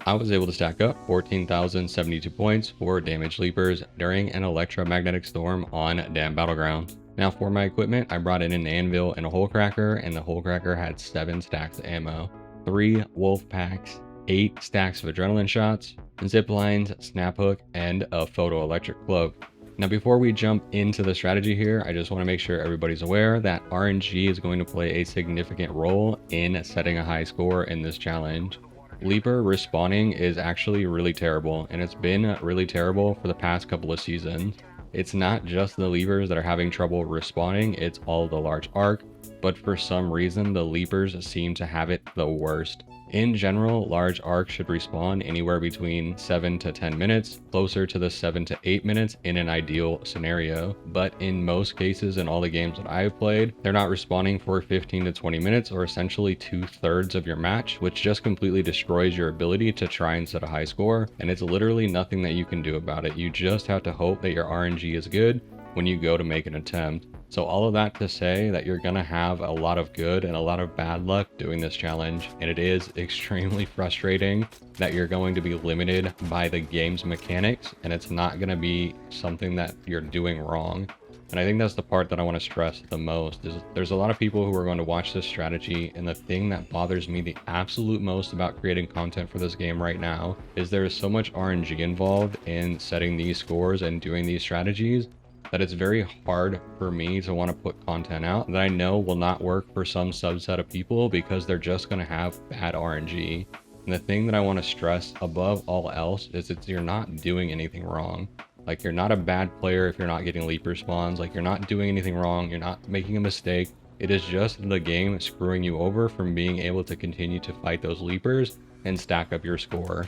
I was able to stack up 14,072 points for damage leapers during an electromagnetic storm on Dam Battleground. Now for my equipment, I brought in an anvil and a hole cracker, and the hole cracker had 7 stacks of ammo, 3 wolf packs, 8 stacks of adrenaline shots, zip lines, snap hook, and a photoelectric cloak. Now before we jump into the strategy here, I just want to make sure everybody's aware that RNG is going to play a significant role in setting a high score in this challenge. Leaper respawning is actually really terrible, and it's been really terrible for the past couple of seasons. It's not just the leapers that are having trouble respawning, it's all the large arc, but for some reason the leapers seem to have it the worst. In general, large arc should respawn anywhere between 7 to 10 minutes, closer to the 7 to 8 minutes in an ideal scenario. But in most cases, in all the games that I've played, they're not respawning for 15 to 20 minutes, or essentially 2/3 of your match, which just completely destroys your ability to try and set a high score. And it's literally nothing that you can do about it. You just have to hope that your RNG is good when you go to make an attempt. So all of that to say that you're gonna have a lot of good and a lot of bad luck doing this challenge, and it is extremely frustrating that you're going to be limited by the game's mechanics, and it's not gonna be something that you're doing wrong. And I think that's the part that I want to stress the most, is there's a lot of people who are going to watch this strategy, and the thing that bothers me the absolute most about creating content for this game right now is there is so much RNG involved in setting these scores and doing these strategies that it's very hard for me to want to put content out that I know will not work for some subset of people because they're just going to have bad RNG. And the thing that I want to stress above all else is that you're not doing anything wrong. Like, you're not a bad player if you're not getting leaper spawns. Like, you're not doing anything wrong. You're not making a mistake. It is just the game screwing you over from being able to continue to fight those leapers and stack up your score.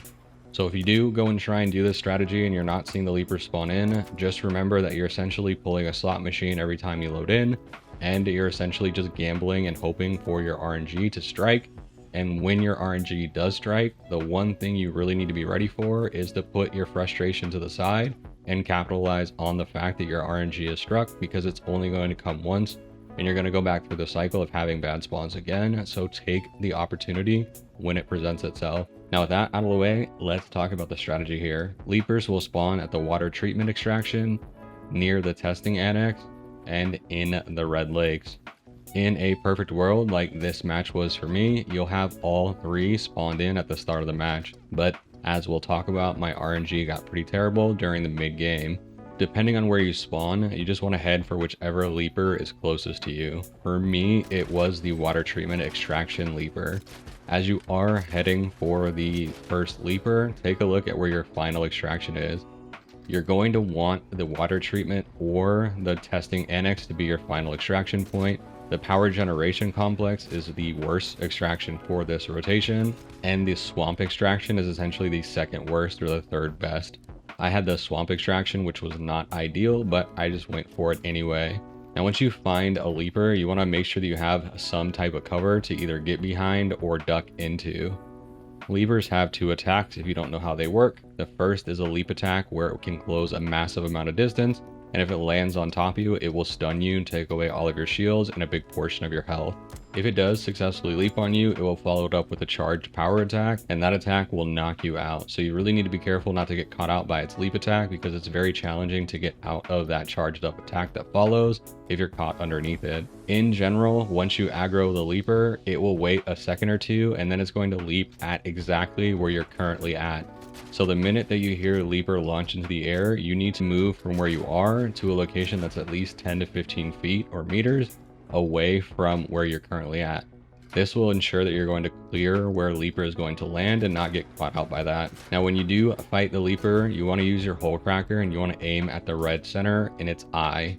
So if you do go and try and do this strategy and you're not seeing the leapers spawn in, just remember that you're essentially pulling a slot machine every time you load in, and you're essentially just gambling and hoping for your RNG to strike. And when your RNG does strike, the one thing you really need to be ready for is to put your frustration to the side and capitalize on the fact that your RNG is struck, because it's only going to come once and you're going to go back through the cycle of having bad spawns again. So take the opportunity when it presents itself. Now with that out of the way, let's talk about the strategy here. Leapers will spawn at the water treatment extraction, near the testing annex, and in the red lakes. In a perfect world like this match was for me, you'll have all 3 spawned in at the start of the match. But as we'll talk about, my RNG got pretty terrible during the mid game. Depending on where you spawn, you just want to head for whichever leaper is closest to you. For me, it was the water treatment extraction leaper. As you are heading for the first leaper, take a look at where your final extraction is. You're going to want the water treatment or the testing annex to be your final extraction point. The power generation complex is the worst extraction for this rotation, and the swamp extraction is essentially the second worst or the third best. I had the swamp extraction, which was not ideal, but I just went for it anyway. Now once you find a leaper, you want to make sure that you have some type of cover to either get behind or duck into. Leapers have 2 attacks if you don't know how they work. The first is a leap attack, where it can close a massive amount of distance, and if it lands on top of you, it will stun you and take away all of your shields and a big portion of your health. If it does successfully leap on you, it will follow it up with a charged power attack, and that attack will knock you out. So you really need to be careful not to get caught out by its leap attack, because it's very challenging to get out of that charged up attack that follows if you're caught underneath it. In general, once you aggro the leaper, it will wait a second or two, and then it's going to leap at exactly where you're currently at. So the minute that you hear leaper launch into the air, you need to move from where you are to a location that's at least 10 to 15 feet or meters away from where you're currently at. This will ensure that you're going to clear where leaper is going to land and not get caught out by that. Now when you do fight the leaper, you want to use your hole cracker and you want to aim at the red center in its eye.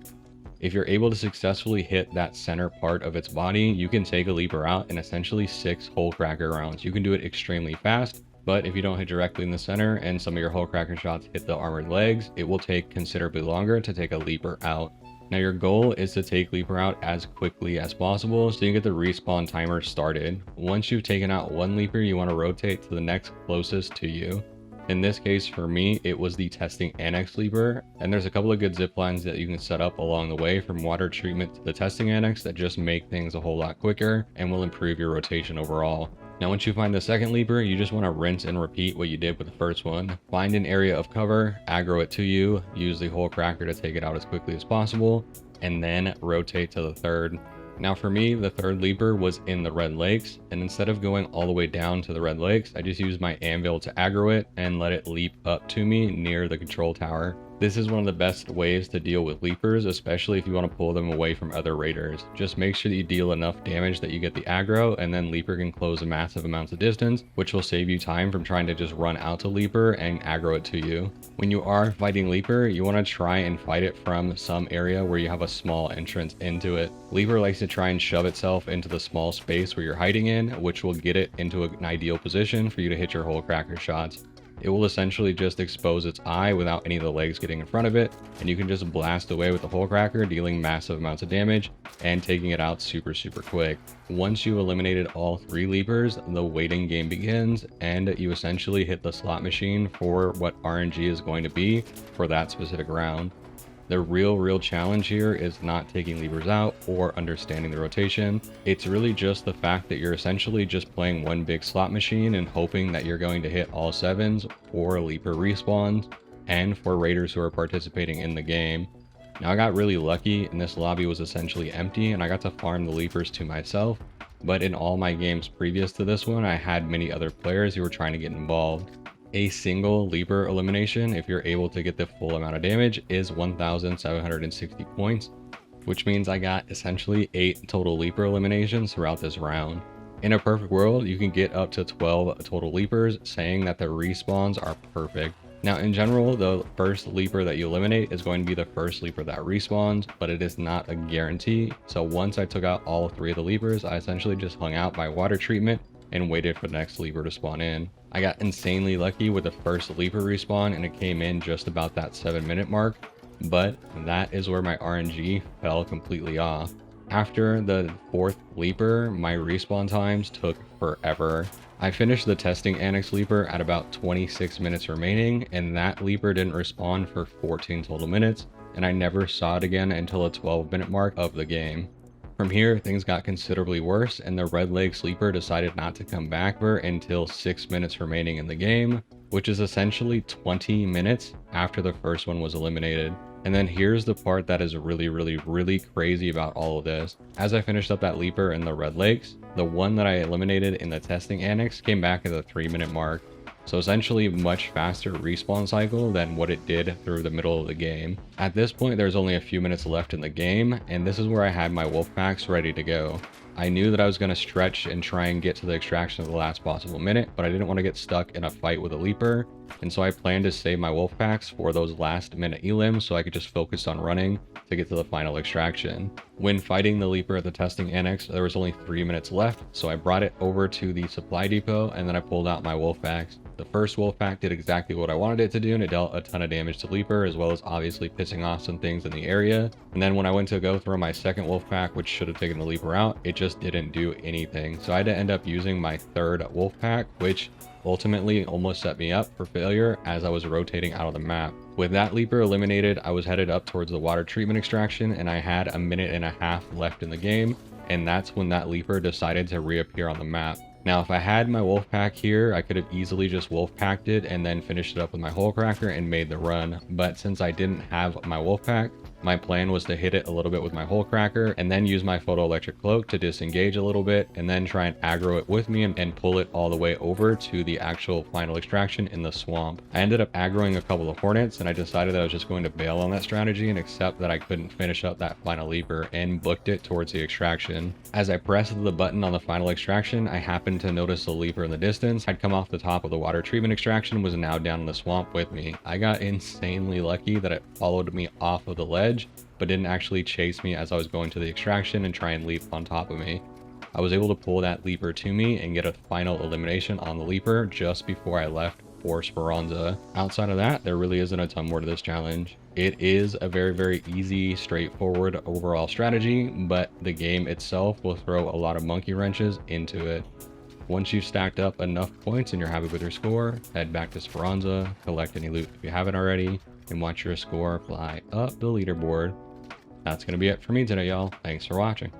If you're able to successfully hit that center part of its body, you can take a leaper out in essentially 6 hole cracker rounds. You can do it extremely fast, but if you don't hit directly in the center and some of your hole cracker shots hit the armored legs, it will take considerably longer to take a leaper out. Now your goal is to take leaper out as quickly as possible so you get the respawn timer started. Once you've taken out one leaper, you want to rotate to the next closest to you. In this case, for me, it was the testing annex leaper, and there's a couple of good zip lines that you can set up along the way from water treatment to the testing annex that just make things a whole lot quicker and will improve your rotation overall. Now once you find the second leaper, you just want to rinse and repeat what you did with the first one. Find an area of cover, aggro it to you, use the hole cracker to take it out as quickly as possible, and then rotate to the third. Now for me, the third leaper was in the red lakes, and instead of going all the way down to the red lakes, I just used my anvil to aggro it and let it leap up to me near the control tower. This is one of the best ways to deal with leapers, especially if you want to pull them away from other raiders. Just make sure that you deal enough damage that you get the aggro, and then leaper can close a massive amounts of distance, which will save you time from trying to just run out to leaper and aggro it to you. When you are fighting leaper, you want to try and fight it from some area where you have a small entrance into it. Leaper likes to try and shove itself into the small space where you're hiding in, which will get it into an ideal position for you to hit your hole cracker shots. It will essentially just expose its eye without any of the legs getting in front of it, and you can just blast away with the hole cracker, dealing massive amounts of damage and taking it out super quick. Once you've eliminated all 3 leapers, the waiting game begins, and you essentially hit the slot machine for what RNG is going to be for that specific round. The real challenge here is not taking leapers out or understanding the rotation. It's really just the fact that you're essentially just playing one big slot machine and hoping that you're going to hit all 7s for leaper respawns and for raiders who are participating in the game. Now I got really lucky and this lobby was essentially empty and I got to farm the leapers to myself, but in all my games previous to this one, I had many other players who were trying to get involved. A single leaper elimination, if you're able to get the full amount of damage, is 1,760 points, which means I got essentially 8 total leaper eliminations throughout this round. In a perfect world, you can get up to 12 total leapers, saying that the respawns are perfect. Now in general, the first leaper that you eliminate is going to be the first leaper that respawns, but it is not a guarantee. So once I took out all 3 of the leapers, I essentially just hung out by water treatment and waited for the next leaper to spawn in. I got insanely lucky with the first leaper respawn and it came in just about that 7-minute mark, but that is where my RNG fell completely off. After the 4th leaper, my respawn times took forever. I finished the testing annex leaper at about 26 minutes remaining, and that leaper didn't respawn for 14 total minutes, and I never saw it again until the 12-minute mark of the game. From here, things got considerably worse, and the red leg sleeper decided not to come back for until 6 minutes remaining in the game, which is essentially 20 minutes after the first one was eliminated. And then here's the part that is really crazy about all of this. As I finished up that leaper in the red lakes, the one that I eliminated in the testing annex came back at the 3-minute mark. So essentially much faster respawn cycle than what it did through the middle of the game. At this point, there's only a few minutes left in the game, and this is where I had my wolf packs ready to go. I knew that I was going to stretch and try and get to the extraction of the last possible minute, but I didn't want to get stuck in a fight with a leaper, and so I planned to save my wolf packs for those last minute elims so I could just focus on running to get to the final extraction. When fighting the leaper at the testing annex, there was only 3 minutes left, so I brought it over to the supply depot and then I pulled out my wolf packs. The first wolf pack did exactly what I wanted it to do, and it dealt a ton of damage to leaper, as well as obviously pissing off some things in the area. And then when I went to go throw my second wolf pack, which should have taken the leaper out, it just didn't do anything. So I had to end up using my third wolf pack, which ultimately almost set me up for failure as I was rotating out of the map. With that leaper eliminated, I was headed up towards the water treatment extraction, and I had a minute and a half left in the game, and that's when that leaper decided to reappear on the map. Now, if I had my wolf pack here, I could have easily just wolf packed it and then finished it up with my hole cracker and made the run. But since I didn't have my wolf pack, my plan was to hit it a little bit with my hole cracker and then use my photoelectric cloak to disengage a little bit and then try and aggro it with me and pull it all the way over to the actual final extraction in the swamp. I ended up aggroing a couple of hornets, and I decided that I was just going to bail on that strategy and accept that I couldn't finish up that final leaper and booked it towards the extraction. As I pressed the button on the final extraction, I happened to notice the leaper in the distance had come off the top of the water treatment extraction and was now down in the swamp with me. I got insanely lucky that it followed me off of the ledge but didn't actually chase me as I was going to the extraction and try and leap on top of me. I was able to pull that leaper to me and get a final elimination on the leaper just before I left for Speranza. Outside of that, there really isn't a ton more to this challenge. It is a very easy, straightforward overall strategy, but the game itself will throw a lot of monkey wrenches into it. Once you've stacked up enough points and you're happy with your score, head back to Speranza, collect any loot if you haven't already, and watch your score fly up the leaderboard. That's going to be it for me today, y'all. Thanks for watching.